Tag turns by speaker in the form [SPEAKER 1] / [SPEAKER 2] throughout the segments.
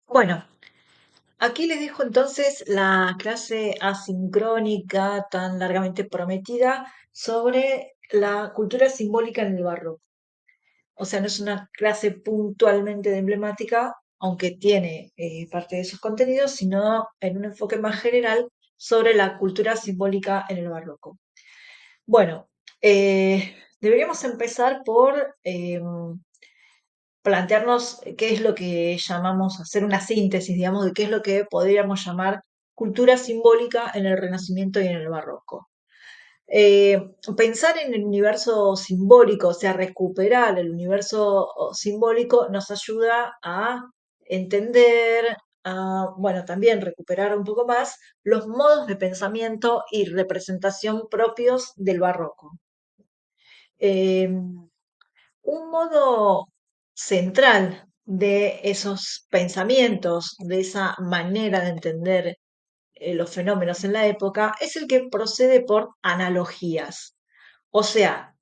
[SPEAKER 1] Bueno, aquí les dejo entonces la clase asincrónica tan largamente prometida sobre la cultura simbólica en el barroco. O sea, no es una clase puntualmente de emblemática, aunque tiene parte de sus contenidos, sino en un enfoque más general sobre la cultura simbólica en el barroco. Bueno, deberíamos empezar por plantearnos qué es lo que llamamos, hacer una síntesis, digamos, de qué es lo que podríamos llamar cultura simbólica en el Renacimiento y en el Barroco. Eh, Pensar en el universo simbólico, o sea, recuperar el universo simbólico, nos ayuda a entender, bueno, también recuperar un poco más los modos de pensamiento y representación propios del barroco. Eh, un modo central de esos pensamientos, de esa manera de entender los fenómenos en la época, es el que procede por analogías. O sea,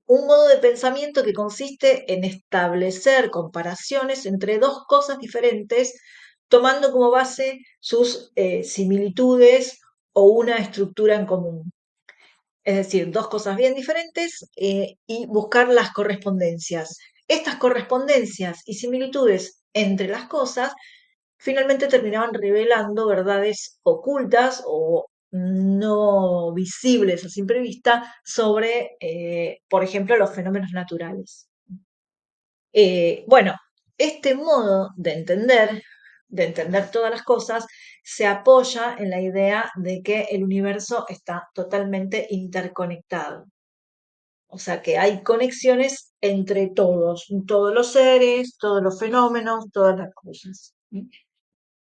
[SPEAKER 1] un modo de pensamiento que consiste en establecer comparaciones entre dos cosas diferentes, tomando como base sus similitudes o una estructura en común. Es decir, dos cosas bien diferentes y buscar las correspondencias. Estas correspondencias y similitudes entre las cosas finalmente terminaban revelando verdades ocultas o no visibles a simple vista sobre, por ejemplo, los fenómenos naturales. Bueno, este modo de entender todas las cosas, se apoya en la idea de que el universo está totalmente interconectado. O sea, que hay conexiones entre todos los seres, todos los fenómenos, todas las cosas.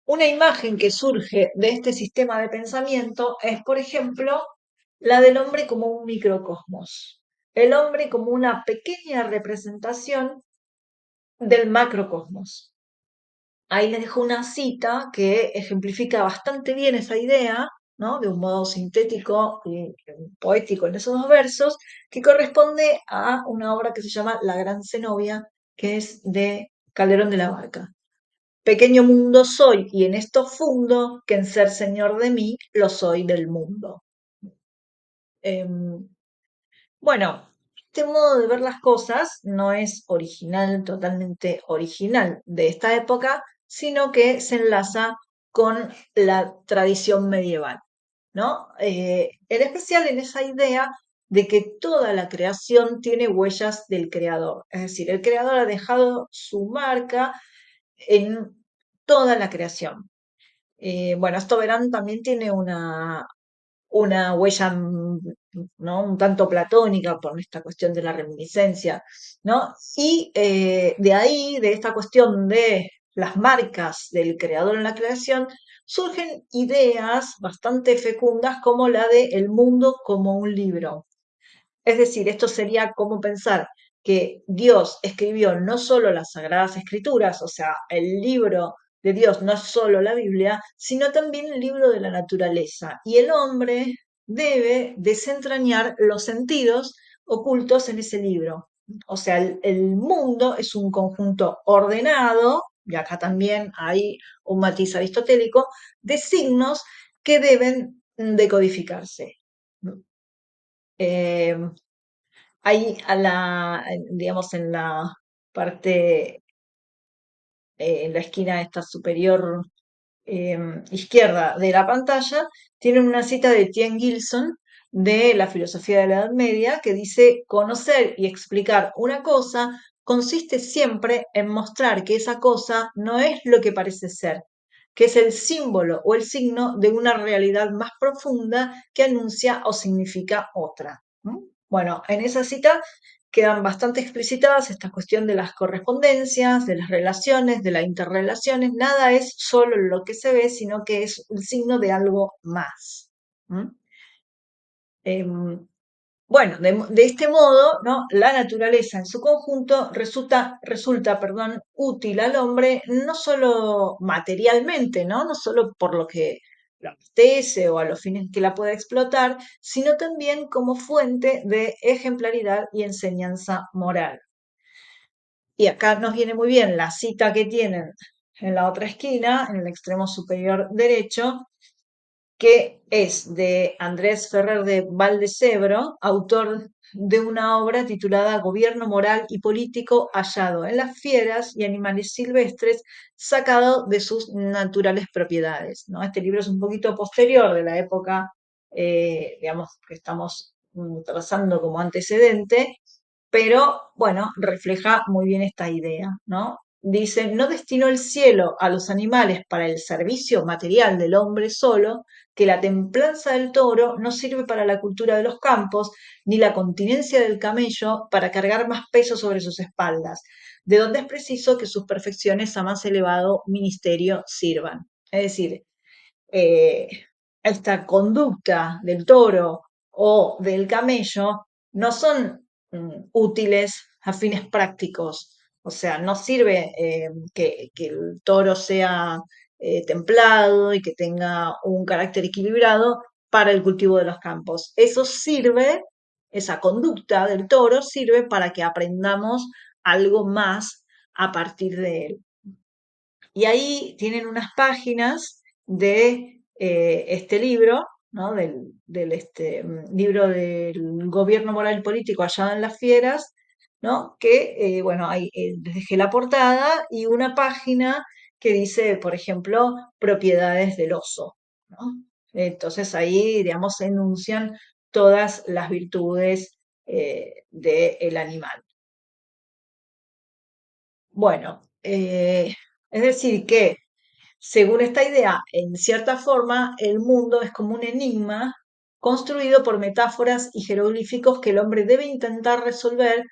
[SPEAKER 1] Una imagen que surge de este sistema de pensamiento es, por ejemplo, la del hombre como un microcosmos. El hombre como una pequeña representación del macrocosmos. Ahí les dejo una cita que ejemplifica bastante bien esa idea, ¿no? De un modo sintético y poético en esos dos versos, que corresponde a una obra que se llama La Gran Zenobia, que es de Calderón de la Barca. Pequeño mundo soy, y en esto fundo, que en ser señor de mí, lo soy del mundo. Em, bueno, este modo de ver las cosas no es original, totalmente original de esta época, sino que se enlaza con la tradición medieval, ¿no? En especial en esa idea de que toda la creación tiene huellas del creador, es decir, el creador ha dejado su marca en toda la creación. Bueno, esto verán también tiene una huella, ¿no? Un tanto platónica por esta cuestión de la reminiscencia, ¿no? Y de ahí, de esta cuestión de las marcas del creador en la creación, surgen ideas bastante fecundas como la de el mundo como un libro. Es decir, esto sería como pensar que Dios escribió no solo las Sagradas Escrituras, o sea, el libro de Dios no es solo la Biblia, sino también el libro de la naturaleza. Y el hombre debe desentrañar los sentidos ocultos en ese libro. O sea, el mundo es un conjunto ordenado, y acá también hay un matiz aristotélico, de signos que deben decodificarse. Eh, Ahí digamos, en la parte, en la esquina esta superior izquierda de la pantalla, tienen una cita de Tien Gilson de la filosofía de la Edad Media que dice: conocer y explicar una cosa consiste siempre en mostrar que esa cosa no es lo que parece ser, que es el símbolo o el signo de una realidad más profunda que anuncia o significa otra. ¿No? Bueno, en esa cita quedan bastante explicitadas esta cuestión de las correspondencias, de las relaciones, de las interrelaciones. Nada es solo lo que se ve, sino que es un signo de algo más. ¿Mm? Em, bueno, de este modo, ¿no? La naturaleza en su conjunto resulta, útil al hombre no solo materialmente, ¿no? No solo por lo que lo apetece o a los fines que la pueda explotar, sino también como fuente de ejemplaridad y enseñanza moral. Y acá nos viene muy bien la cita que tienen en la otra esquina, en el extremo superior derecho, que es de Andrés Ferrer de Valdecebro, autor de una obra titulada Gobierno moral y político hallado en las fieras y animales silvestres, sacado de sus naturales propiedades, ¿no? Este libro es un poquito posterior de la época, digamos, que estamos trazando como antecedente, pero bueno, refleja muy bien esta idea, ¿no? Dice, no destinó el cielo a los animales para el servicio material del hombre solo, que la templanza del toro no sirve para la cultura de los campos, ni la continencia del camello para cargar más peso sobre sus espaldas, de donde es preciso que sus perfecciones a más elevado ministerio sirvan. Es decir, eh, esta conducta del toro o del camello no son útiles a fines prácticos. O sea, no sirve que el toro sea templado y que tenga un carácter equilibrado para el cultivo de los campos. Eso sirve, esa conducta del toro sirve para que aprendamos algo más a partir de él. Y ahí tienen unas páginas de este libro, ¿no? Libro del gobierno moral y político allá en las fieras, ¿no? Que, bueno, ahí les dejé la portada y una página que dice, por ejemplo, propiedades del oso, ¿no? Entonces ahí, digamos, se enuncian todas las virtudes del animal. Bueno, es decir que según esta idea, en cierta forma, el mundo es como un enigma construido por metáforas y jeroglíficos que el hombre debe intentar resolver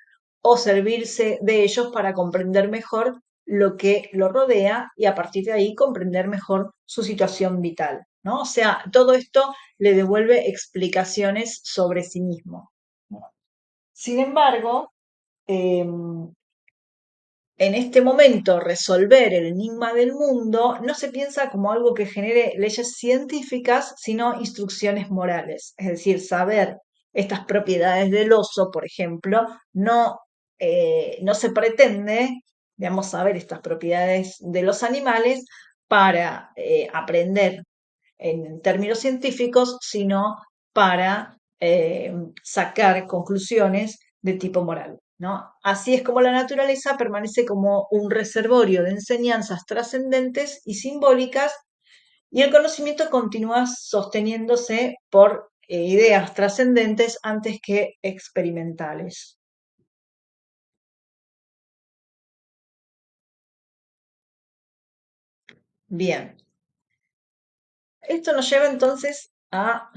[SPEAKER 1] o servirse de ellos para comprender mejor lo que lo rodea y a partir de ahí comprender mejor su situación vital, ¿no? O sea, todo esto le devuelve explicaciones sobre sí mismo, ¿no? Sin embargo, em, en este momento resolver el enigma del mundo no se piensa como algo que genere leyes científicas, sino instrucciones morales. Es decir, saber estas propiedades del oso, por ejemplo, no se pretende, digamos, saber estas propiedades de los animales para aprender en términos científicos, sino para sacar conclusiones de tipo moral, ¿no? Así es como la naturaleza permanece como un reservorio de enseñanzas trascendentes y simbólicas y el conocimiento continúa sosteniéndose por ideas trascendentes antes que experimentales. Bien, esto nos lleva entonces a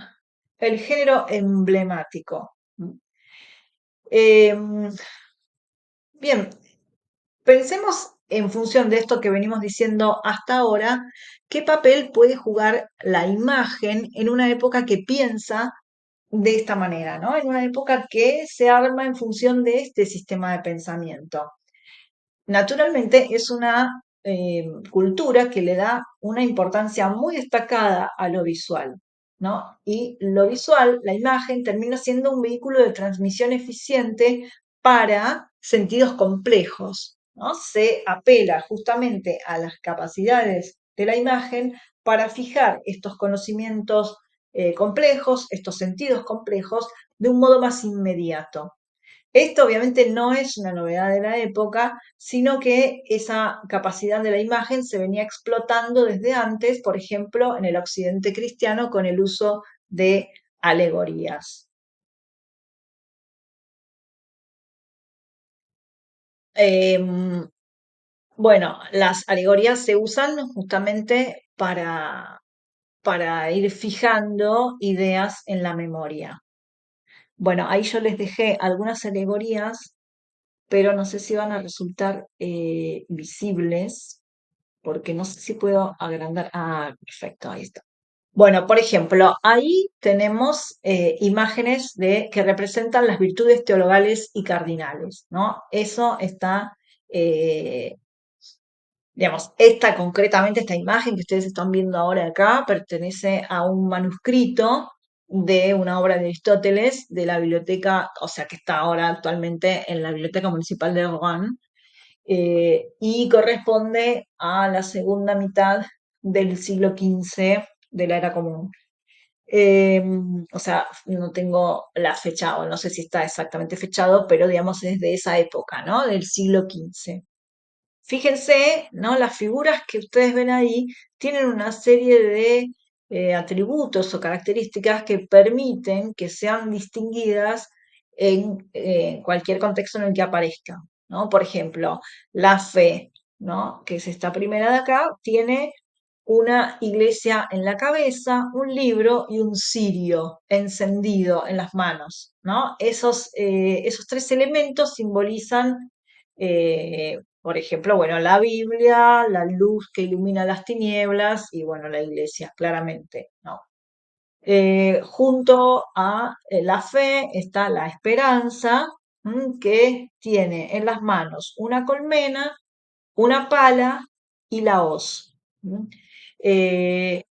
[SPEAKER 1] el género emblemático. Em, bien, pensemos en función de esto que venimos diciendo hasta ahora, qué papel puede jugar la imagen en una época que piensa de esta manera, ¿no? En una época que se arma en función de este sistema de pensamiento. Naturalmente es una cultura que le da una importancia muy destacada a lo visual, ¿no? Y lo visual, la imagen, termina siendo un vehículo de transmisión eficiente para sentidos complejos, ¿no? Se apela justamente a las capacidades de la imagen para fijar estos conocimientos complejos, estos sentidos complejos, de un modo más inmediato. Esto obviamente no es una novedad de la época, sino que esa capacidad de la imagen se venía explotando desde antes, por ejemplo, en el occidente cristiano con el uso de alegorías. Em, bueno, las alegorías se usan justamente para ir fijando ideas en la memoria. Bueno, ahí yo les dejé algunas alegorías, pero no sé si van a resultar visibles porque no sé si puedo agrandar. Ah, perfecto, ahí está. Bueno, por ejemplo, ahí tenemos imágenes que representan las virtudes teologales y cardinales, ¿no? Eso está, eh, digamos, esta imagen que ustedes están viendo ahora acá, pertenece a un manuscrito de una obra de Aristóteles de la biblioteca, o sea, que está ahora actualmente en la Biblioteca Municipal de Rouen, y corresponde a la segunda mitad del siglo XV de la era común. O sea, no tengo la fecha, o no sé si está exactamente fechado, pero digamos es de esa época, ¿no? Del siglo XV. Fíjense, ¿no? Las figuras que ustedes ven ahí tienen una serie de atributos o características que permiten que sean distinguidas en cualquier contexto en el que aparezcan, ¿no? Por ejemplo, la fe, ¿no? Que es esta primera de acá, tiene una iglesia en la cabeza, un libro y un cirio encendido en las manos, ¿no? Esos tres elementos simbolizan por ejemplo, bueno, la Biblia, la luz que ilumina las tinieblas y, bueno, la iglesia, claramente, ¿no? Junto a la fe está la esperanza, que tiene en las manos una colmena, una pala y la hoz. ¿M?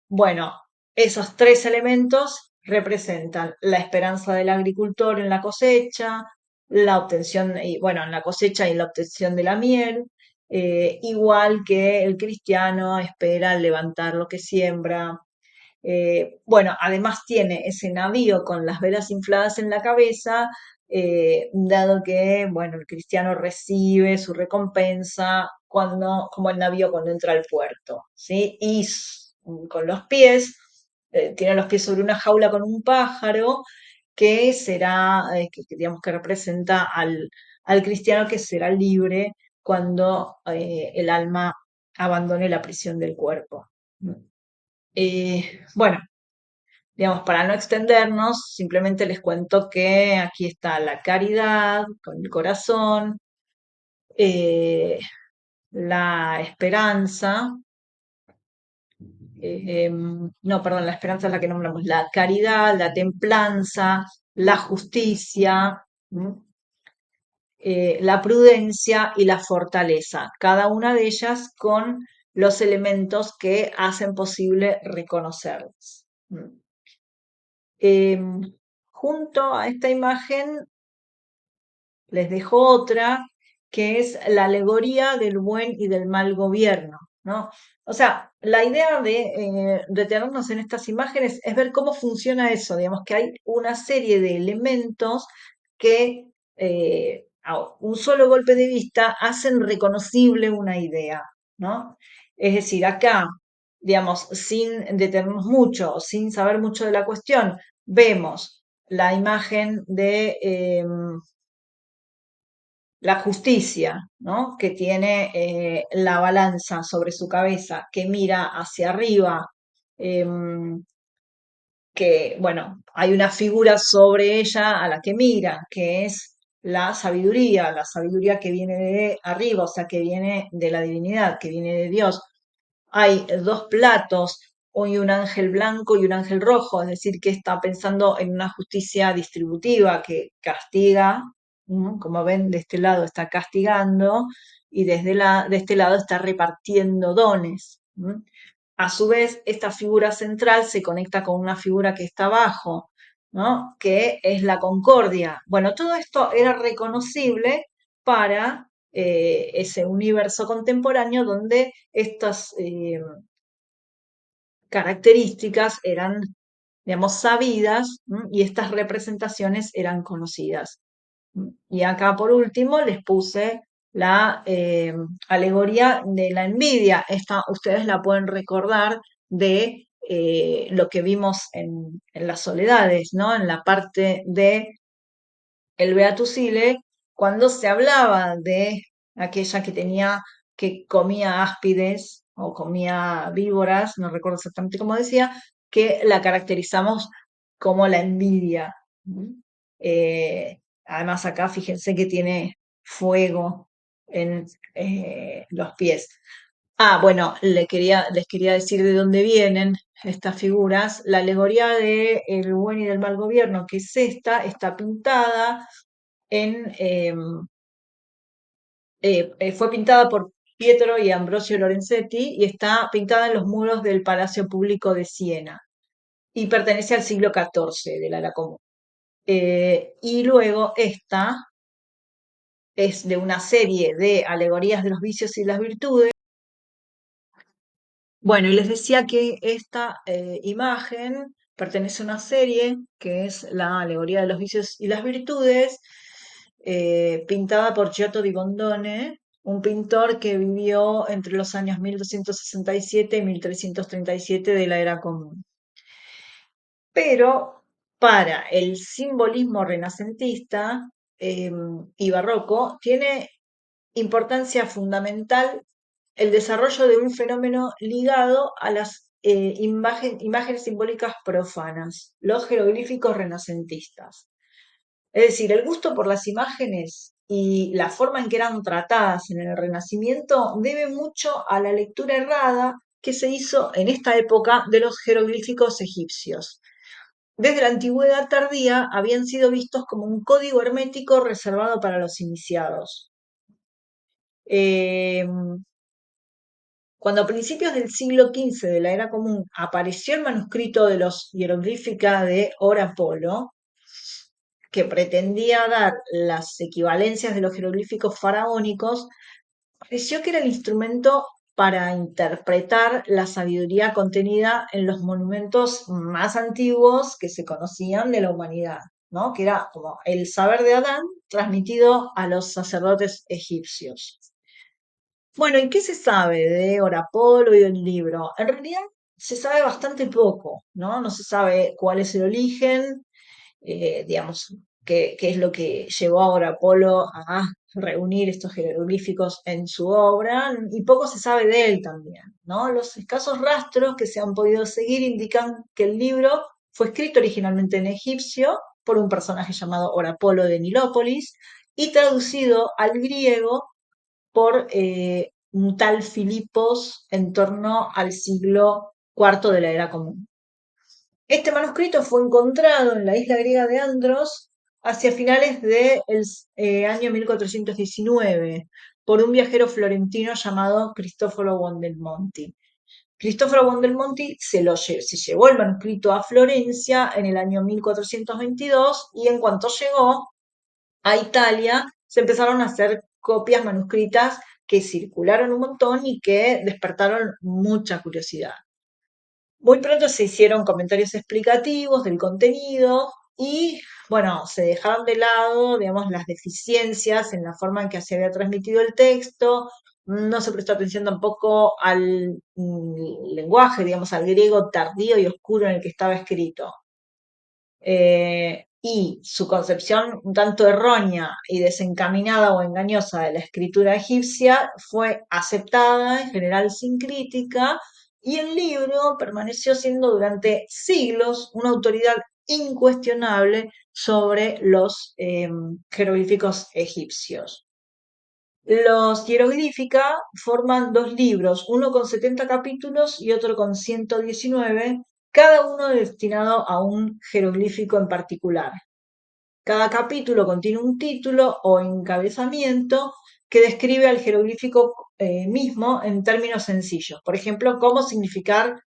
[SPEAKER 1] Bueno, esos tres elementos representan la esperanza del agricultor en la cosecha, la obtención, y, bueno, en la cosecha y la obtención de la miel, igual que el cristiano espera levantar lo que siembra. Bueno, además tiene ese navío con las velas infladas en la cabeza, dado que, bueno, el cristiano recibe su recompensa como el navío cuando entra al puerto, ¿sí? Y con los pies, tiene los pies sobre una jaula con un pájaro que será, que digamos que representa al cristiano que será libre cuando el alma abandone la prisión del cuerpo. Bueno, digamos, para no extendernos, simplemente les cuento que aquí está la caridad con el corazón, eh, la esperanza, no, perdón, la esperanza es la que nombramos, la caridad, la templanza, la justicia, ¿m? La prudencia y la fortaleza, cada una de ellas con los elementos que hacen posible reconocerlas. Em, Junto a esta imagen les dejo otra, que es la alegoría del buen y del mal gobierno, ¿no? O sea, la idea de detenernos en estas imágenes es ver cómo funciona eso, digamos que hay una serie de elementos que a un solo golpe de vista hacen reconocible una idea, ¿no? Es decir, acá, digamos, sin detenernos mucho, sin saber mucho de la cuestión, vemos la imagen de la justicia, ¿no? Que tiene la balanza sobre su cabeza, que mira hacia arriba, em, que, bueno, hay una figura sobre ella a la que mira, que es la sabiduría que viene de arriba, o sea, que viene de la divinidad, que viene de Dios. Hay dos platos, hoy un ángel blanco y un ángel rojo, es decir, que está pensando en una justicia distributiva que castiga, como ven, de este lado está castigando y de este lado está repartiendo dones. A su vez, esta figura central se conecta con una figura que está abajo, ¿no? Que es la concordia. Bueno, todo esto era reconocible para ese universo contemporáneo donde estas características eran, digamos, sabidas, y estas representaciones eran conocidas. Y acá por último les puse la alegoría de la envidia. Esta ustedes la pueden recordar de lo que vimos en las soledades, ¿no? En la parte de el Beatus Ile, cuando se hablaba de aquella que comía áspides o comía víboras, no recuerdo exactamente cómo decía, que la caracterizamos como la envidia. ¿Mm? Además acá fíjense que tiene fuego en los pies. Ah, bueno, les quería decir de dónde vienen estas figuras. La alegoría de el buen y del mal gobierno, que es esta, está pintada fue pintada por Pietro y Ambrosio Lorenzetti y está pintada en los muros del Palacio Público de Siena y pertenece al siglo XIV de la Era Común. Y luego esta es de una serie de alegorías de los vicios y las virtudes. Bueno, y les decía que esta imagen pertenece a una serie que es la alegoría de los vicios y las virtudes, pintada por Giotto di Bondone, un pintor que vivió entre los años 1267 y 1337 de la era común. Pero para el simbolismo renacentista y barroco tiene importancia fundamental el desarrollo de un fenómeno ligado a las imágenes simbólicas profanas, los jeroglíficos renacentistas. Es decir, el gusto por las imágenes y la forma en que eran tratadas en el Renacimiento debe mucho a la lectura errada que se hizo en esta época de los jeroglíficos egipcios. Desde la antigüedad tardía habían sido vistos como un código hermético reservado para los iniciados. Eh, Cuando a principios del siglo XV de la era común apareció el manuscrito de los hieroglífica de Ora Polo, que pretendía dar las equivalencias de los jeroglíficos faraónicos, pareció que era el instrumento para interpretar la sabiduría contenida en los monumentos más antiguos que se conocían de la humanidad, ¿no? Que era como el saber de Adán transmitido a los sacerdotes egipcios. Bueno, ¿y qué se sabe de Orapolo y del libro? En realidad se sabe bastante poco, ¿no? No se sabe cuál es el origen, digamos, qué es lo que llevó a Orapolo a reunir estos jeroglíficos en su obra, y poco se sabe de él también, ¿no? Los escasos rastros que se han podido seguir indican que el libro fue escrito originalmente en egipcio por un personaje llamado Orapolo de Nilópolis y traducido al griego por un tal Filipos en torno al siglo IV de la era común. Este manuscrito fue encontrado en la isla griega de Andros hacia finales del año 1419 por un viajero florentino llamado Cristoforo Buondelmonti. Cristoforo Buondelmonti se llevó el manuscrito a Florencia en el año 1422 y en cuanto llegó a Italia se empezaron a hacer copias manuscritas que circularon un montón y que despertaron mucha curiosidad. Muy pronto se hicieron comentarios explicativos del contenido y, bueno, se dejaron de lado, digamos, las deficiencias en la forma en que se había transmitido el texto, no se prestó atención tampoco al lenguaje, digamos, al griego tardío y oscuro en el que estaba escrito. Y su concepción un tanto errónea y desencaminada o engañosa de la escritura egipcia fue aceptada en general sin crítica y el libro permaneció siendo durante siglos una autoridad incuestionable sobre los jeroglíficos egipcios. Los hieroglífica forman dos libros, uno con 70 capítulos y otro con 119, cada uno destinado a un jeroglífico en particular. Cada capítulo contiene un título o encabezamiento que describe al jeroglífico mismo en términos sencillos. Por ejemplo, cómo significar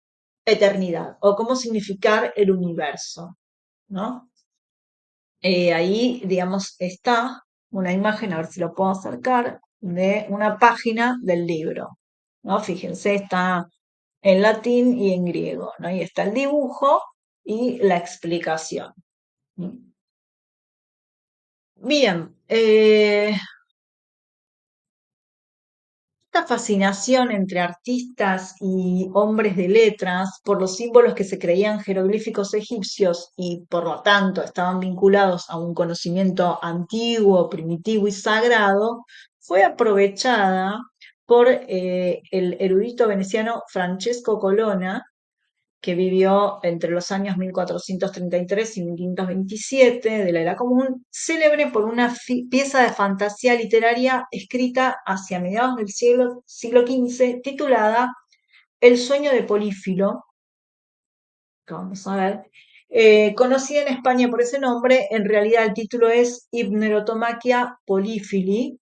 [SPEAKER 1] eternidad o cómo significar el universo, ¿no? Ahí, digamos, está una imagen, a ver si lo puedo acercar, de una página del libro, ¿no? Fíjense, está en latín y en griego, ¿no? Y está el dibujo y la explicación. Bien, esta fascinación entre artistas y hombres de letras por los símbolos que se creían jeroglíficos egipcios y por lo tanto estaban vinculados a un conocimiento antiguo, primitivo y sagrado, fue aprovechada por el erudito veneciano Francesco Colonna, que vivió entre los años 1433 y 1527 de la era común, célebre por una pieza de fantasía literaria escrita hacia mediados del siglo XV, titulada El sueño de Polífilo, que vamos a ver, conocida en España por ese nombre. En realidad el título es Hipnerotomaquia Polífili,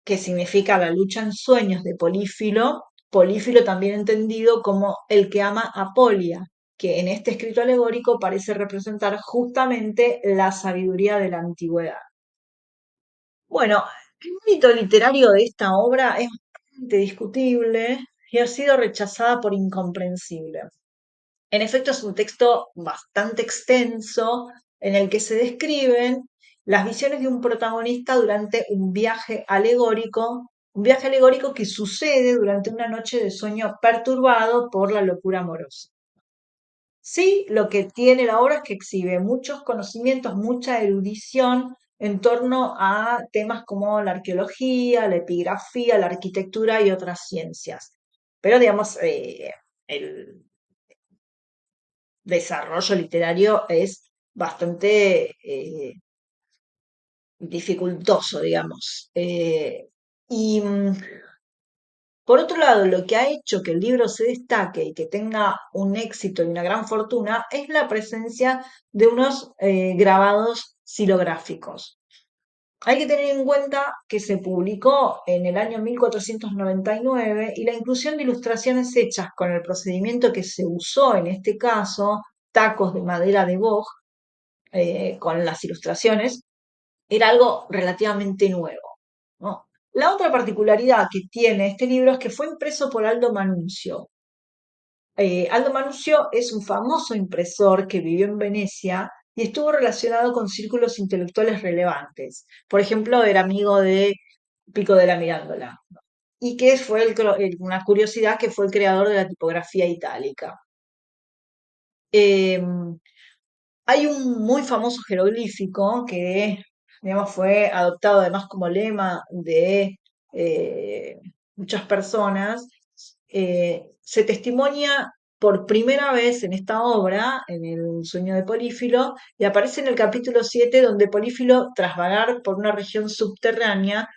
[SPEAKER 1] que significa la lucha en sueños de Polífilo, Polífilo también entendido como el que ama a Polia, que en este escrito alegórico parece representar justamente la sabiduría de la antigüedad. Bueno, El mérito literario de esta obra es bastante discutible y ha sido rechazada por incomprensible. En efecto, es un texto bastante extenso en el que se describen las visiones de un protagonista durante un viaje alegórico que sucede durante una noche de sueño perturbado por la locura amorosa. Sí, lo que tiene la obra es que exhibe muchos conocimientos, mucha erudición en torno a temas como la arqueología, la epigrafía, la arquitectura y otras ciencias. Pero, digamos, el desarrollo literario es bastante dificultoso, digamos. Y por otro lado, lo que ha hecho que el libro se destaque y que tenga un éxito y una gran fortuna es la presencia de unos grabados xilográficos. Hay que tener en cuenta que se publicó en el año 1499 y la inclusión de ilustraciones hechas con el procedimiento que se usó en este caso, tacos de madera de boj, con las ilustraciones, era algo relativamente nuevo, ¿no? La otra particularidad que tiene este libro es que fue impreso por Aldo Manunzio. Aldo Manunzio es un famoso impresor que vivió en Venecia y estuvo relacionado con círculos intelectuales relevantes. Por ejemplo, era amigo de Pico de la Mirándola. Y que fue una curiosidad que fue el creador de la tipografía itálica. Em, Hay un muy famoso jeroglífico que, digamos, fue adoptado además como lema de eh, muchas personas. Se testimonia por primera vez en esta obra, en El sueño de Polífilo, y aparece en el capítulo 7 donde Polífilo, tras vagar por una región subterránea,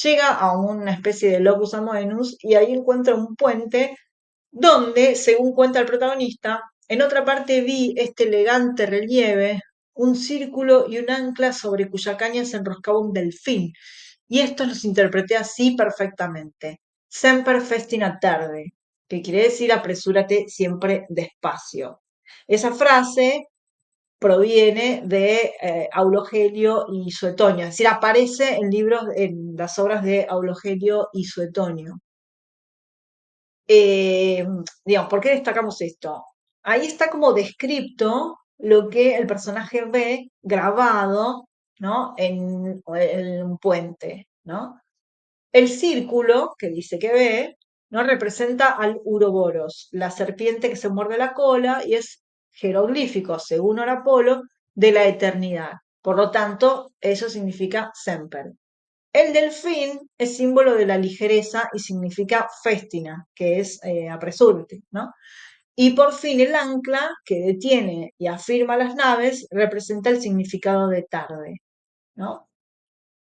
[SPEAKER 1] llega a una especie de locus amoenus y ahí encuentra un puente donde, según cuenta el protagonista, en otra parte vi este elegante relieve, un círculo y un ancla sobre cuya caña se enroscaba un delfín, y estos los interpreté así perfectamente. Semper festina tarde, que quiere decir apresúrate siempre despacio. Esa frase proviene de Aulo Gelio y Suetonio, es decir, aparece en libros, en las obras de Aulo Gelio y Suetonio. Eh, digamos, ¿por qué destacamos esto? Ahí está como descrito lo que el personaje ve grabado, ¿no? En un puente, ¿no? El círculo que dice que ve, ¿no? Representa al Uroboros, la serpiente que se muerde la cola y es jeroglífico, según Orapolo, de la eternidad. Por lo tanto, eso significa semper. El delfín es símbolo de la ligereza y significa festina, que es apresúrate, ¿no? Y por fin el ancla, que detiene y afirma las naves, representa el significado de tarde, ¿no?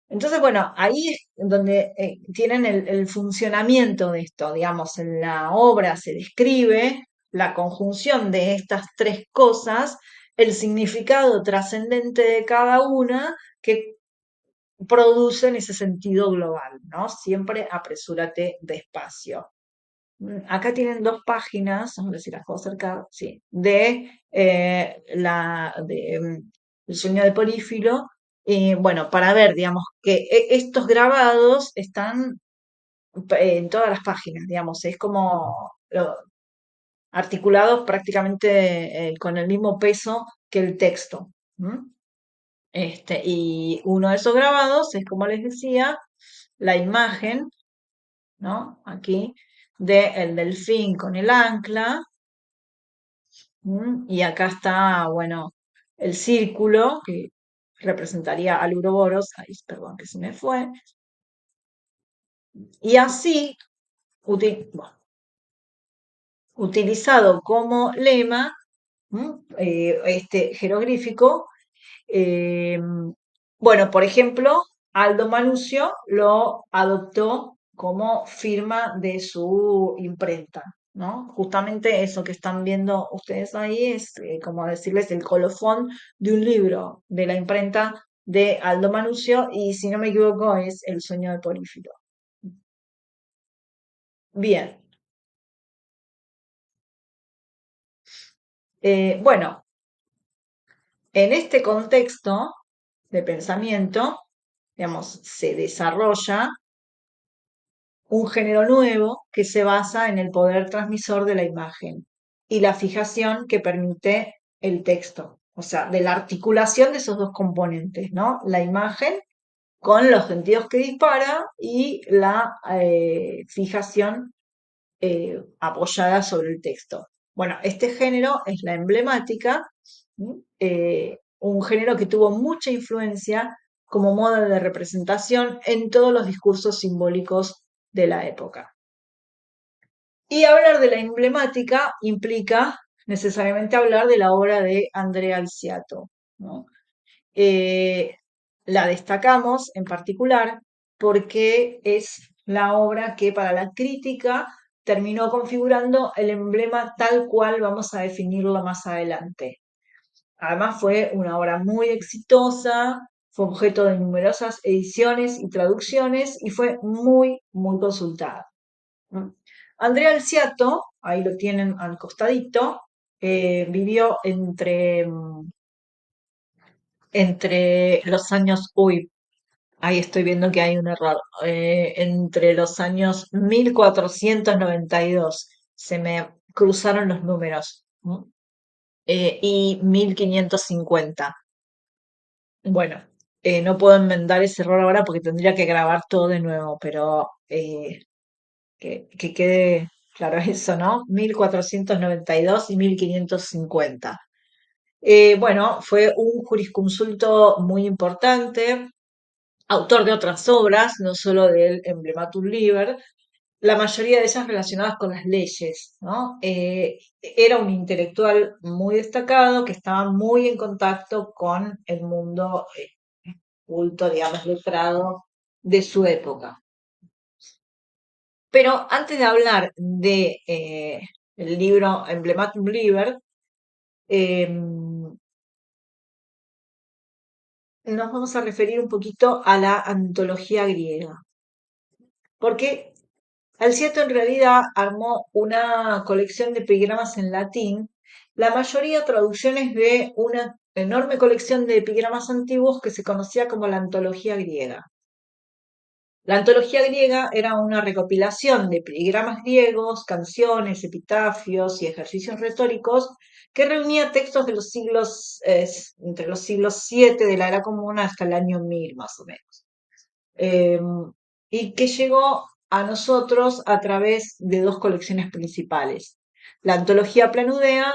[SPEAKER 1] Entonces, bueno, ahí es donde tienen el funcionamiento de esto, digamos, en la obra se describe la conjunción de estas tres cosas, el significado trascendente de cada una, que produce en ese sentido global, ¿no? Siempre apresúrate despacio. Acá tienen dos páginas, a ver si las puedo acercar, sí, de El sueño de Polífilo. Bueno, para ver, digamos, que estos grabados están en todas las páginas, digamos, es como articulados prácticamente con el mismo peso que el texto. ¿M? Y uno de esos grabados es, como les decía, la imagen, ¿no? Aquí, del delfín con el ancla. Y acá está, bueno, el círculo, que representaría al Uroboros. Ay, perdón, que se me fue. Y así, bueno, utilizado como lema, este jeroglífico. Eh, bueno, por ejemplo, Aldo Manuzio lo adoptó como firma de su imprenta, ¿no? Justamente eso que están viendo ustedes ahí es, como decirles, el colofón de un libro de la imprenta de Aldo Manuzio y, si no me equivoco, es El sueño de Polífilo. Bien, bueno, en este contexto de pensamiento, digamos, se desarrolla un género nuevo que se basa en el poder transmisor de la imagen y la fijación que permite el texto, o sea, de la articulación de esos dos componentes, ¿no? La imagen con los sentidos que dispara y la fijación apoyada sobre el texto. Bueno, este género es la emblemática, un género que tuvo mucha influencia como modo de representación en todos los discursos simbólicos de la época. Y hablar de la emblemática implica necesariamente hablar de la obra de Andrea Alciato, ¿no? Eh, la destacamos en particular porque es la obra que para la crítica terminó configurando el emblema tal cual vamos a definirlo más adelante. Además fue una obra muy exitosa, fue objeto de numerosas ediciones y traducciones y fue muy, muy consultada. Andrea Alciato, ahí lo tienen al costadito, vivió entre los años, uy, ahí estoy viendo que hay un error, entre los años 1492, se me cruzaron los números, y 1550. Bueno, no puedo enmendar ese error ahora porque tendría que grabar todo de nuevo, pero que quede claro eso, ¿no? 1492 y 1550. Bueno, fue un jurisconsulto muy importante, autor de otras obras, no solo del Emblematum Liber, la mayoría de ellas relacionadas con las leyes, ¿no? Era un intelectual muy destacado que estaba muy en contacto con el mundo culto, digamos, letrado de su época. Pero antes de hablar de el libro Emblematum Liber, nos vamos a referir un poquito a la antología griega, porque Alciato en realidad armó una colección de epigramas en latín, la mayoría traducciones de una enorme colección de epigramas antiguos que se conocía como la antología griega. La antología griega era una recopilación de epigramas griegos, canciones, epitafios y ejercicios retóricos que reunía textos de los siglos, entre los siglos 7 de la era común hasta el año 1000 más o menos. Y que llegó a nosotros a través de dos colecciones principales. La antología Planudea,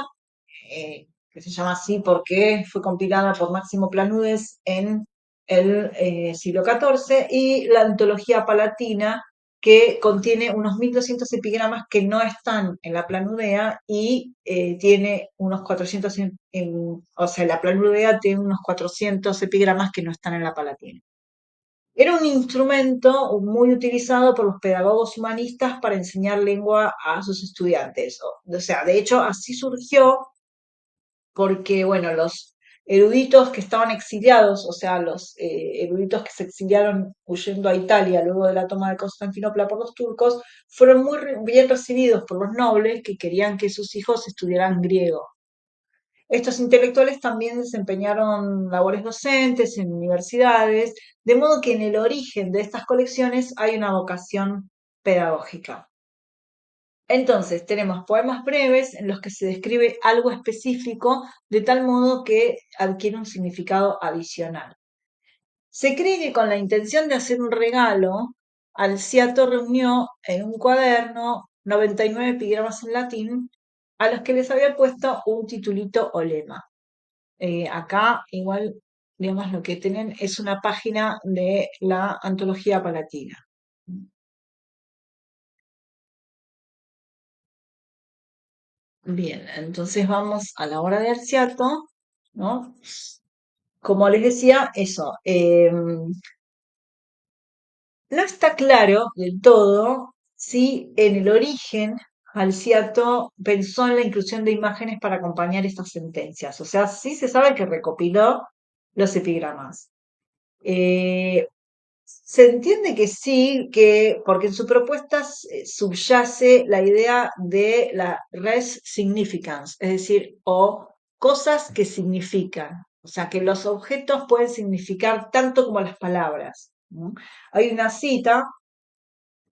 [SPEAKER 1] que se llama así porque fue compilada por Máximo Planudes en el siglo XIV, y la antología Palatina, que contiene unos 1200 epigramas que no están en la Planudea y tiene unos 400, o sea, la Planudea tiene unos 400 epigramas que no están en la Palatina. Era un instrumento muy utilizado por los pedagogos humanistas para enseñar lengua a sus estudiantes. O sea, de hecho, así surgió porque, bueno, los eruditos que estaban exiliados, o sea, los eruditos que se exiliaron huyendo a Italia luego de la toma de Constantinopla por los turcos, fueron muy bien recibidos por los nobles que querían que sus hijos estudiaran griego. Estos intelectuales también desempeñaron labores docentes en universidades, de modo que en el origen de estas colecciones hay una vocación pedagógica. Entonces, tenemos poemas breves en los que se describe algo específico de tal modo que adquiere un significado adicional. Se cree que con la intención de hacer un regalo, Alciato reunió en un cuaderno 99 epigramas en latín a los que les había puesto un titulito o lema. Acá igual, digamos, lo que tienen es una página de la antología palatina. Bien, entonces vamos a la obra de Arciato, ¿no? Como les decía, eso, no está claro del todo si en el origen Alciato pensó en la inclusión de imágenes para acompañar estas sentencias. O sea, sí se sabe que recopiló los epigramas. Eh, Se entiende que sí, porque en su propuesta subyace la idea de la res significans, es decir, o cosas que significan. O sea, que los objetos pueden significar tanto como las palabras. ¿no? Hay una cita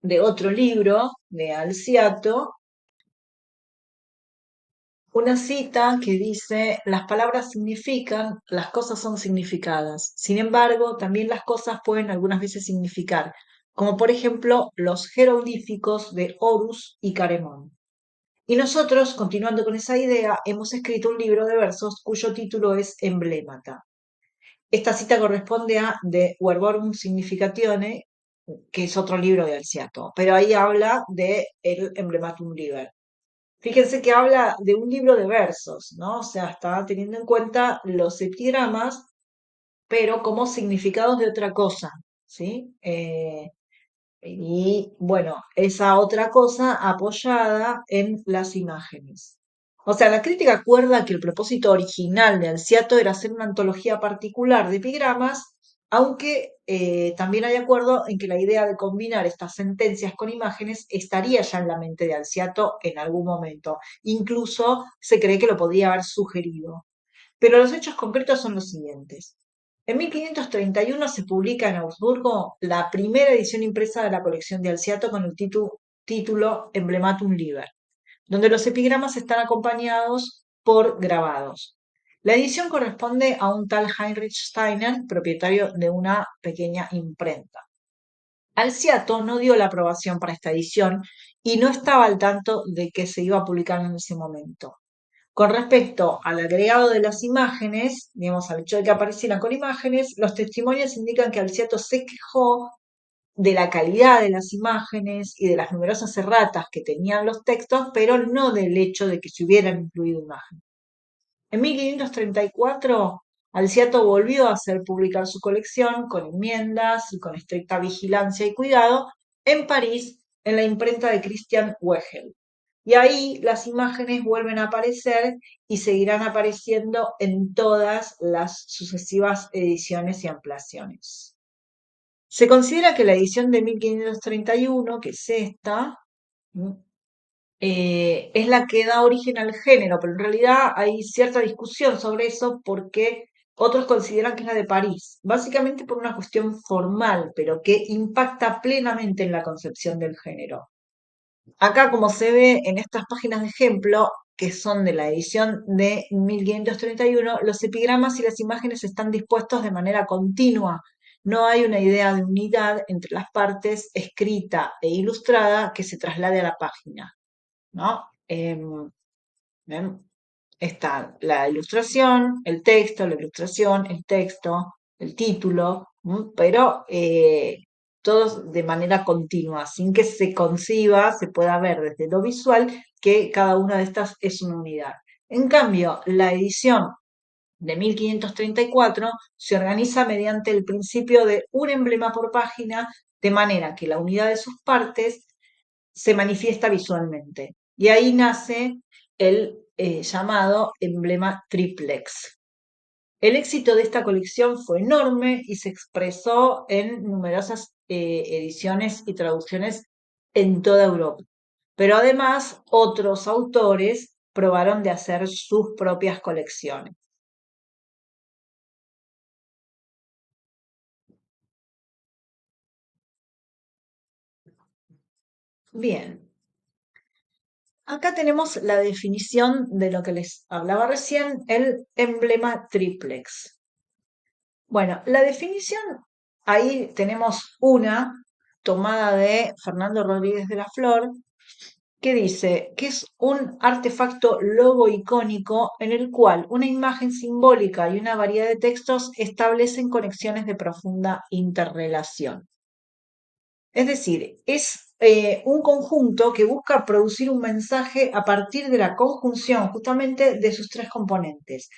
[SPEAKER 1] de otro libro de Alciato, una cita que dice, las palabras significan, las cosas son significadas. Sin embargo, también las cosas pueden algunas veces significar, como por ejemplo los jeroglíficos de Horus y Caremón. Y nosotros, continuando con esa idea, hemos escrito un libro de versos cuyo título es Emblemata. Esta cita corresponde a De Verborum Significatione, que es otro libro de Alciato, pero ahí habla de el Emblematum Liber. Fíjense que habla de un libro de versos, ¿no? O sea, está teniendo en cuenta los epigramas, pero como significados de otra cosa, ¿sí? Y bueno, esa otra cosa apoyada en las imágenes. O sea, la crítica acuerda que el propósito original de Alciato era hacer una antología particular de epigramas, aunque también hay acuerdo en que la idea de combinar estas sentencias con imágenes estaría ya en la mente de Alciato en algún momento. Incluso se cree que lo podía haber sugerido. Pero los hechos concretos son los siguientes. En 1531 se publica en Augsburgo la primera edición impresa de la colección de Alciato con el título Emblematum Liber, donde los epigramas están acompañados por grabados. La edición corresponde a un tal Heinrich Steiner, propietario de una pequeña imprenta. Alciato no dio la aprobación para esta edición y no estaba al tanto de que se iba a publicar en ese momento. Con respecto al agregado de las imágenes, digamos, al hecho de que aparecieran con imágenes, los testimonios indican que Alciato se quejó de la calidad de las imágenes y de las numerosas erratas que tenían los textos, pero no del hecho de que se hubieran incluido imágenes. En 1534, Alciato volvió a hacer publicar su colección con enmiendas y con estricta vigilancia y cuidado en París, en la imprenta de Christian Wegel. Y ahí las imágenes vuelven a aparecer y seguirán apareciendo en todas las sucesivas ediciones y ampliaciones. Se considera que la edición de 1531, que es esta, es la que da origen al género, pero en realidad hay cierta discusión sobre eso porque otros consideran que es la de París, básicamente por una cuestión formal, pero que impacta plenamente en la concepción del género. Acá, como se ve en estas páginas de ejemplo, que son de la edición de 1531, los epigramas y las imágenes están dispuestos de manera continua. No hay una idea de unidad entre las partes escrita e ilustrada que se traslade a la página, ¿no? ¿Ven? Está la ilustración, el texto, la ilustración, el texto, el título, pero todos de manera continua, sin que se conciba, se pueda ver desde lo visual que cada una de estas es una unidad. En cambio, la edición de 1534 se organiza mediante el principio de un emblema por página, de manera que la unidad de sus partes se manifiesta visualmente. Y ahí nace el llamado emblema triplex. El éxito de esta colección fue enorme y se expresó en numerosas ediciones y traducciones en toda Europa. Pero además otros autores probaron de hacer sus propias colecciones. Bien, acá tenemos la definición de lo que les hablaba recién, el emblema triplex. Bueno, la definición, ahí tenemos una tomada de Fernando Rodríguez de la Flor, que dice que es un artefacto logoicónico en el cual una imagen simbólica y una variedad de textos establecen conexiones de profunda interrelación. Es decir, es un conjunto que busca producir un mensaje a partir de la conjunción justamente de sus tres componentes.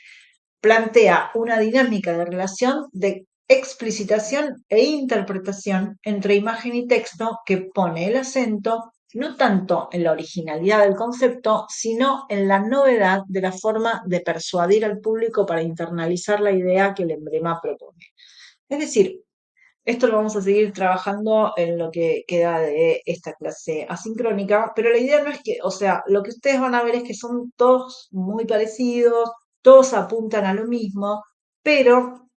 [SPEAKER 1] Plantea una dinámica de relación de explicitación e interpretación entre imagen y texto que pone el acento no tanto en la originalidad del concepto, sino en la novedad de la forma de persuadir al público para internalizar la idea que el emblema propone. Es decir, esto lo vamos a seguir trabajando en lo que queda de esta clase asincrónica, pero la idea no es que, o sea, lo que ustedes van a ver es que son todos muy parecidos, todos apuntan a lo mismo, pero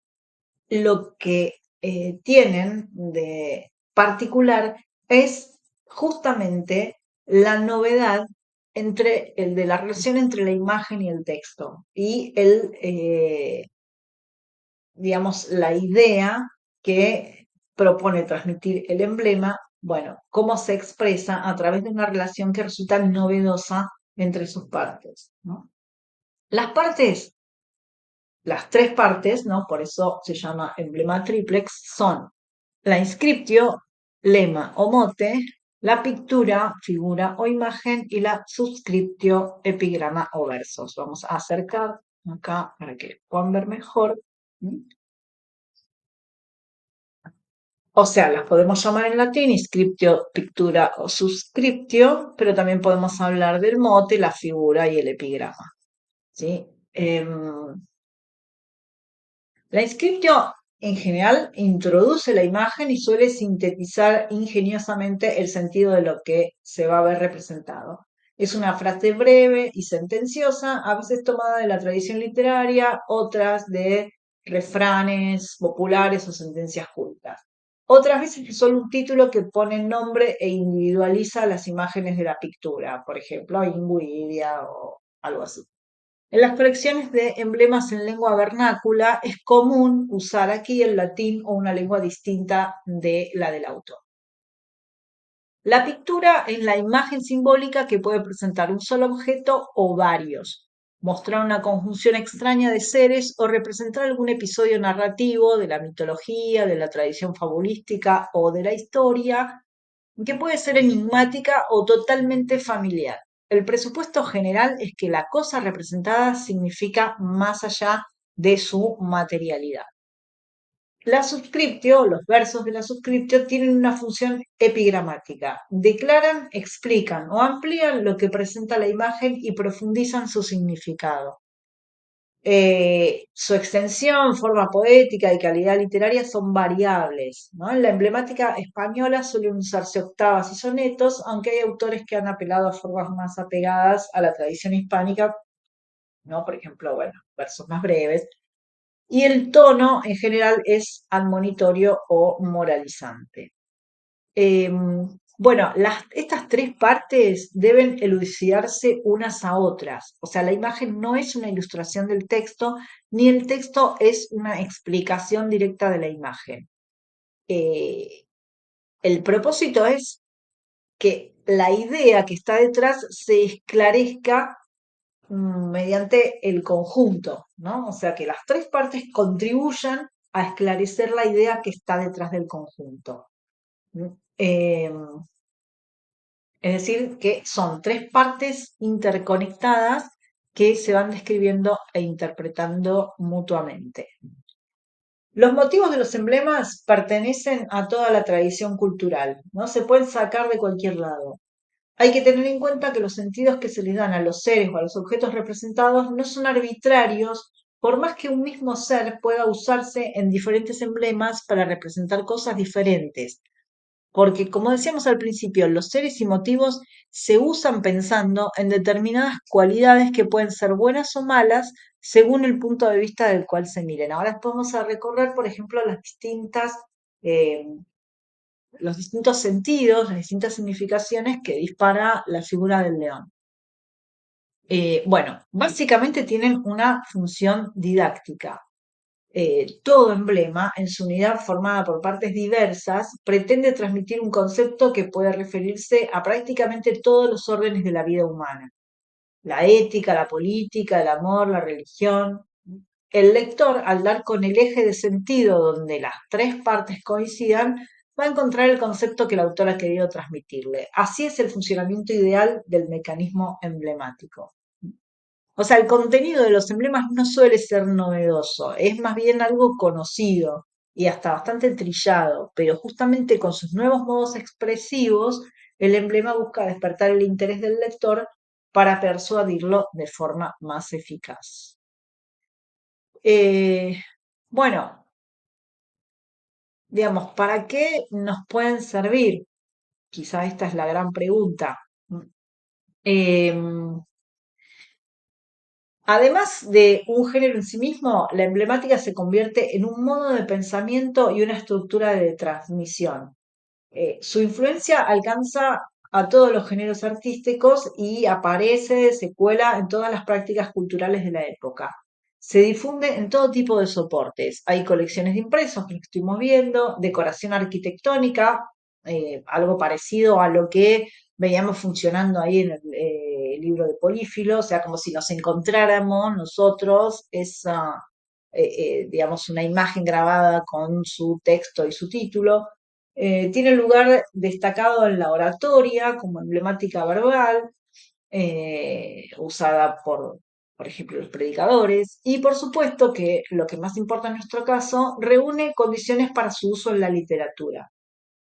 [SPEAKER 1] lo que tienen de particular es justamente la novedad entre el de la relación entre la imagen y el texto y digamos, la idea que propone transmitir el emblema, bueno, cómo se expresa a través de una relación que resulta novedosa entre sus partes, ¿no? Las partes, las tres partes, ¿no? Por eso se llama emblema triplex, son la inscriptio, lema o mote, la pictura, figura o imagen y la subscriptio, epigrama o versos. Vamos a acercar acá para que puedan ver mejor. O sea, las podemos llamar en latín inscriptio, pictura o subscriptio, pero también podemos hablar del mote, la figura y el epigrama, ¿sí? La inscriptio en general introduce la imagen y suele sintetizar ingeniosamente el sentido de lo que se va a ver representado. Es una frase breve y sentenciosa, a veces tomada de la tradición literaria, otras de refranes populares o sentencias cultas. Otras veces es solo un título que pone nombre e individualiza las imágenes de la pintura, por ejemplo, imbuidia o algo así. En las colecciones de emblemas en lengua vernácula es común usar aquí el latín o una lengua distinta de la del autor. La pictura es la imagen simbólica que puede presentar un solo objeto o varios, mostrar una conjunción extraña de seres o representar algún episodio narrativo de la mitología, de la tradición fabulística o de la historia, que puede ser enigmática o totalmente familiar. El presupuesto general es que la cosa representada significa más allá de su materialidad. La subscriptio, los versos de la subscriptio tienen una función epigramática. Declaran, explican o amplían lo que presenta la imagen y profundizan su significado. Su extensión, forma poética y calidad literaria son variables, ¿no? En la emblemática española suelen usarse octavas y sonetos, aunque hay autores que han apelado a formas más apegadas a la tradición hispánica, ¿no? Por ejemplo, bueno, versos más breves. Y el tono en general es admonitorio o moralizante. Bueno, estas tres partes deben elucidarse unas a otras. O sea, la imagen no es una ilustración del texto, ni el texto es una explicación directa de la imagen. Eh, el propósito es que la idea que está detrás se esclarezca mediante el conjunto, ¿no? O sea, que las tres partes contribuyan a esclarecer la idea que está detrás del conjunto. ¿Mm? Es decir, que son tres partes interconectadas que se van describiendo e interpretando mutuamente. Los motivos de los emblemas pertenecen a toda la tradición cultural, no se pueden sacar de cualquier lado. Hay que tener en cuenta que los sentidos que se les dan a los seres o a los objetos representados no son arbitrarios, por más que un mismo ser pueda usarse en diferentes emblemas para representar cosas diferentes. Porque, como decíamos al principio, los seres y motivos se usan pensando en determinadas cualidades que pueden ser buenas o malas según el punto de vista del cual se miren. Ahora vamos a recorrer, por ejemplo, eh, los distintos sentidos, las distintas significaciones que dispara la figura del león. Bueno, básicamente tienen una función didáctica. Todo emblema, en su unidad formada por partes diversas, pretende transmitir un concepto que puede referirse a prácticamente todos los órdenes de la vida humana. La ética, la política, el amor, la religión. El lector, al dar con el eje de sentido donde las tres partes coincidan, va a encontrar el concepto que el autor ha querido transmitirle. Así es el funcionamiento ideal del mecanismo emblemático. O sea, el contenido de los emblemas no suele ser novedoso, es más bien algo conocido y hasta bastante trillado, pero justamente con sus nuevos modos expresivos, el emblema busca despertar el interés del lector para persuadirlo de forma más eficaz. Eh, bueno, digamos, ¿para qué nos pueden servir? Quizá esta es la gran pregunta. Em, Además de un género en sí mismo, la emblemática se convierte en un modo de pensamiento y una estructura de transmisión. Su influencia alcanza a todos los géneros artísticos y aparece, se cuela en todas las prácticas culturales de la época. Se difunde en todo tipo de soportes. Hay colecciones de impresos que estuvimos viendo, decoración arquitectónica, algo parecido a lo que veíamos funcionando ahí en el libro de Polífilo, o sea, como si nos encontráramos nosotros esa, digamos, una imagen grabada con su texto y su título. Tiene lugar destacado en la oratoria como emblemática verbal, usada por ejemplo, los predicadores, y por supuesto que lo que más importa en nuestro caso, reúne condiciones para su uso en la literatura.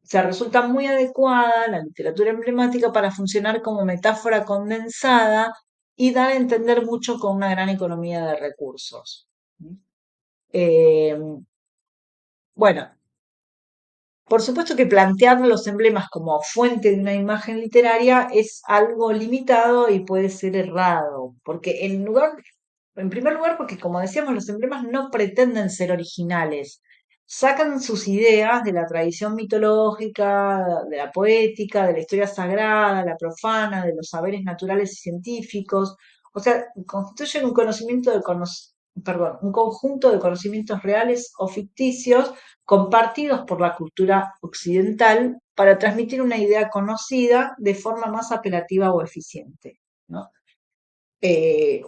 [SPEAKER 1] O sea, resulta muy adecuada la literatura emblemática para funcionar como metáfora condensada y dar a entender mucho con una gran economía de recursos. Eh, bueno, por supuesto que plantear los emblemas como fuente de una imagen literaria es algo limitado y puede ser errado, porque en primer lugar, porque como decíamos, los emblemas no pretenden ser originales, sacan sus ideas de la tradición mitológica, de la poética, de la historia sagrada, la profana, de los saberes naturales y científicos, o sea, constituyen un perdón, un conjunto de conocimientos reales o ficticios compartidos por la cultura occidental para transmitir una idea conocida de forma más apelativa o eficiente, ¿no?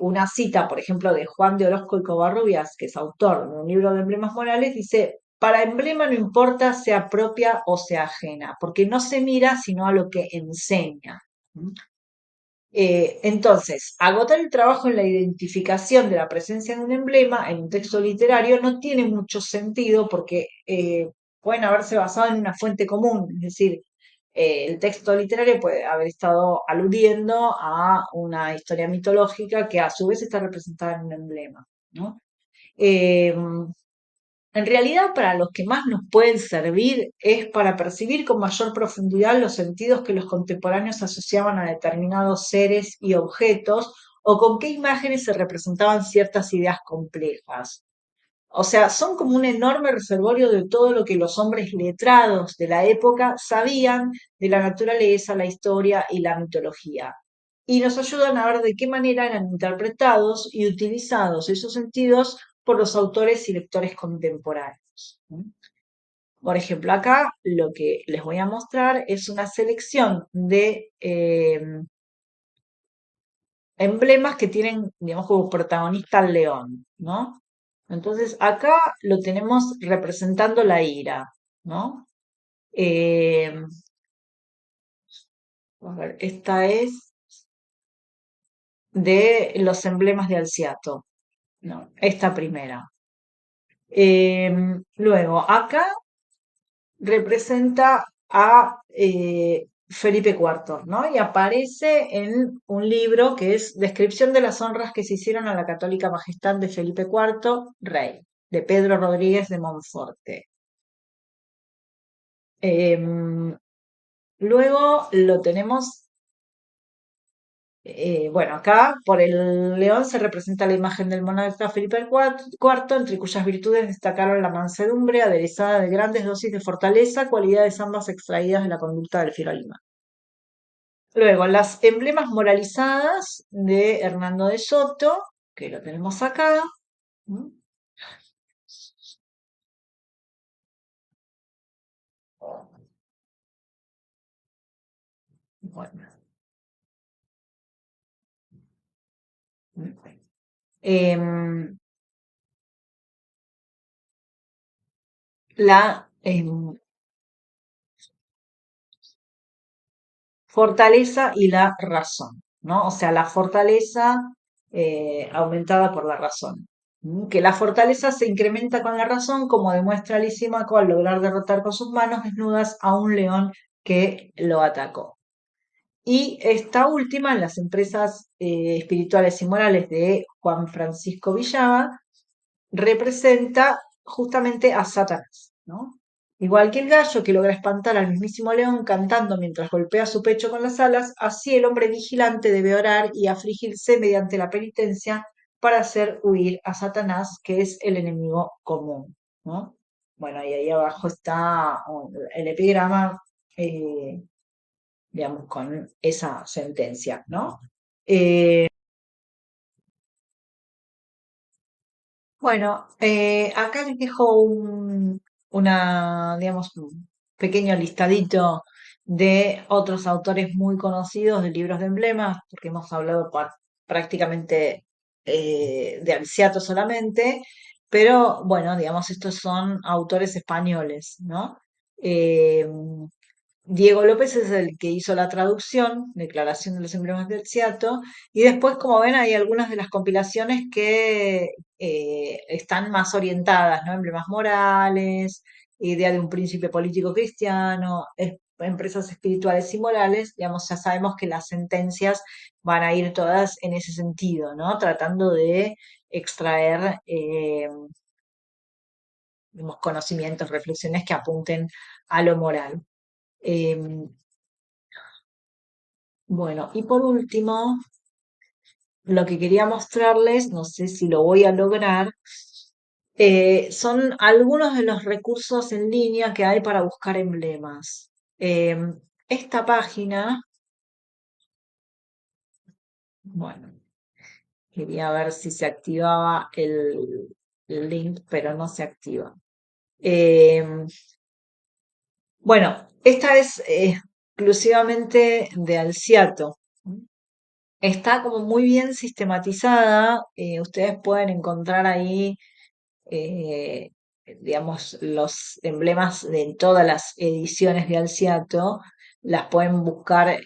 [SPEAKER 1] Una cita, por ejemplo, de Juan de Orozco y Covarrubias, que es autor de un libro de emblemas morales, dice, para emblema no importa sea propia o sea ajena, porque no se mira sino a lo que enseña. ¿Mm? Entonces, agotar el trabajo en la identificación de la presencia de un emblema en un texto literario no tiene mucho sentido porque pueden haberse basado en una fuente común, es decir, el texto literario puede haber estado aludiendo a una historia mitológica que a su vez está representada en un emblema, ¿no? Eh, en realidad, para los que más nos pueden servir es para percibir con mayor profundidad los sentidos que los contemporáneos asociaban a determinados seres y objetos o con qué imágenes se representaban ciertas ideas complejas. O sea, son como un enorme reservorio de todo lo que los hombres letrados de la época sabían de la naturaleza, la historia y la mitología. Y nos ayudan a ver de qué manera eran interpretados y utilizados esos sentidos por los autores y lectores contemporáneos. ¿Mm? Por ejemplo, acá lo que les voy a mostrar es una selección de emblemas que tienen, digamos, como protagonista al león, ¿no? Entonces, acá lo tenemos representando la ira, ¿no? Eh, a ver, esta es de los emblemas de Alciato, ¿no? Esta primera. Luego, acá representa a Felipe IV, ¿no? Y aparece en un libro que es Descripción de las honras que se hicieron a la católica majestad de Felipe IV, rey, de Pedro Rodríguez de Monforte. Luego lo tenemos, bueno, acá por el león se representa la imagen del monarca Felipe IV, entre cuyas virtudes destacaron la mansedumbre, aderezada de grandes dosis de fortaleza, cualidades ambas extraídas de la conducta del fiero alemán. Luego, las emblemas moralizadas de Hernando de Soto, que lo tenemos acá. ¿Mm? Bueno, em, la fortaleza y la razón, ¿no? O sea, la fortaleza aumentada por la razón. Que la fortaleza se incrementa con la razón, como demuestra Lisímaco al lograr derrotar con sus manos desnudas a un león que lo atacó. Y esta última, en las empresas espirituales y morales de Juan Francisco Villava, representa justamente a Satanás, ¿no? Igual que el gallo que logra espantar al mismísimo león cantando mientras golpea su pecho con las alas, así el hombre vigilante debe orar y afligirse mediante la penitencia para hacer huir a Satanás, que es el enemigo común, ¿no? Bueno, y ahí abajo está el epigrama, eh, digamos, con esa sentencia, ¿no? Bueno, acá les dejo digamos, un pequeño listadito de otros autores muy conocidos de libros de emblemas, porque hemos hablado prácticamente de Alciato solamente, pero bueno, digamos, estos son autores españoles, ¿no? Eh, Diego López es el que hizo la traducción, Declaración de los Emblemas del Ciato, y después, como ven, hay algunas de las compilaciones que están más orientadas, ¿no? Emblemas morales, idea de un príncipe político cristiano, empresas espirituales y morales, digamos, ya sabemos que las sentencias van a ir todas en ese sentido, ¿no? Tratando de extraer, digamos, conocimientos, reflexiones que apunten a lo moral. Em, Bueno, y por último, lo que quería mostrarles, no sé si lo voy a lograr, son algunos de los recursos en línea que hay para buscar emblemas. Esta página, bueno, quería ver si se activaba el link, pero no se activa. Em, bueno, esta es exclusivamente de Alciato. Está como muy bien sistematizada. Ustedes pueden encontrar ahí, eh, digamos, los emblemas de todas las ediciones de Alciato. Las pueden buscar,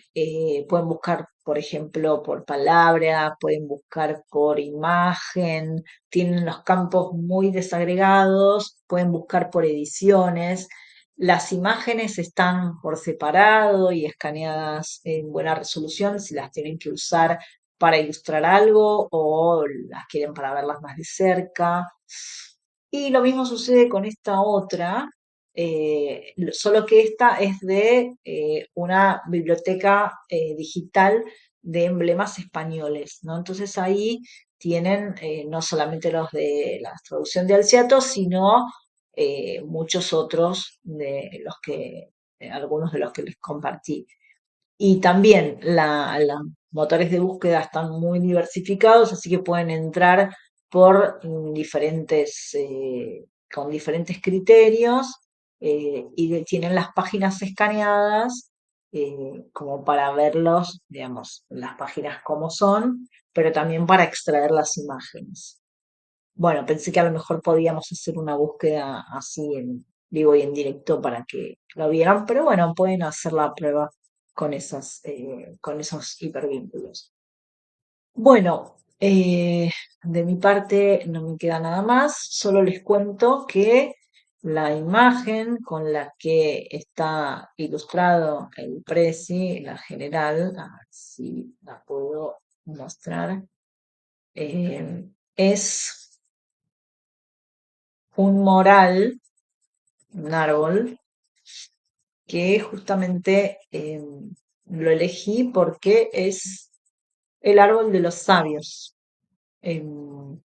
[SPEAKER 1] por ejemplo, por palabra, pueden buscar por imagen. Tienen los campos muy desagregados, pueden buscar por ediciones. Las imágenes están por separado y escaneadas en buena resolución si las tienen que usar para ilustrar algo o las quieren para verlas más de cerca. Y lo mismo sucede con esta otra, solo que esta es de una biblioteca digital de emblemas españoles, ¿no? Entonces ahí tienen no solamente los de la traducción de Alciato, sino muchos otros de los algunos de los que les compartí. Y también los motores de búsqueda están muy diversificados, así que pueden entrar por con diferentes criterios tienen las páginas escaneadas como para verlos, digamos, las páginas como son, pero también para extraer las imágenes. Bueno, pensé que a lo mejor podíamos hacer una búsqueda así en vivo y en directo para que lo vieran, pero bueno, pueden hacer la prueba con esos hipervínculos. Bueno, de mi parte no me queda nada más, solo les cuento que la imagen con la que está ilustrado el Prezi, la general, a ver si la puedo mostrar, es un moral, un árbol, que justamente lo elegí porque es el árbol de los sabios em,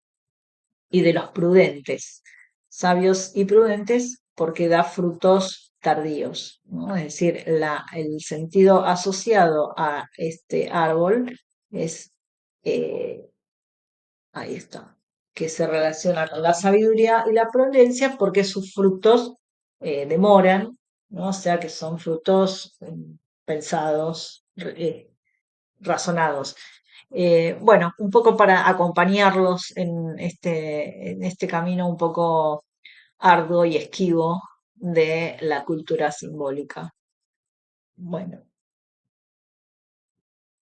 [SPEAKER 1] y de los prudentes. Sabios y prudentes porque da frutos tardíos, ¿no? Es decir, el sentido asociado a este árbol es eh, ahí está, que se relaciona con la sabiduría y la prudencia porque sus frutos demoran, ¿no? O sea que son frutos pensados, razonados. Bueno, un poco para acompañarlos en este camino un poco arduo y esquivo de la cultura simbólica. Bueno.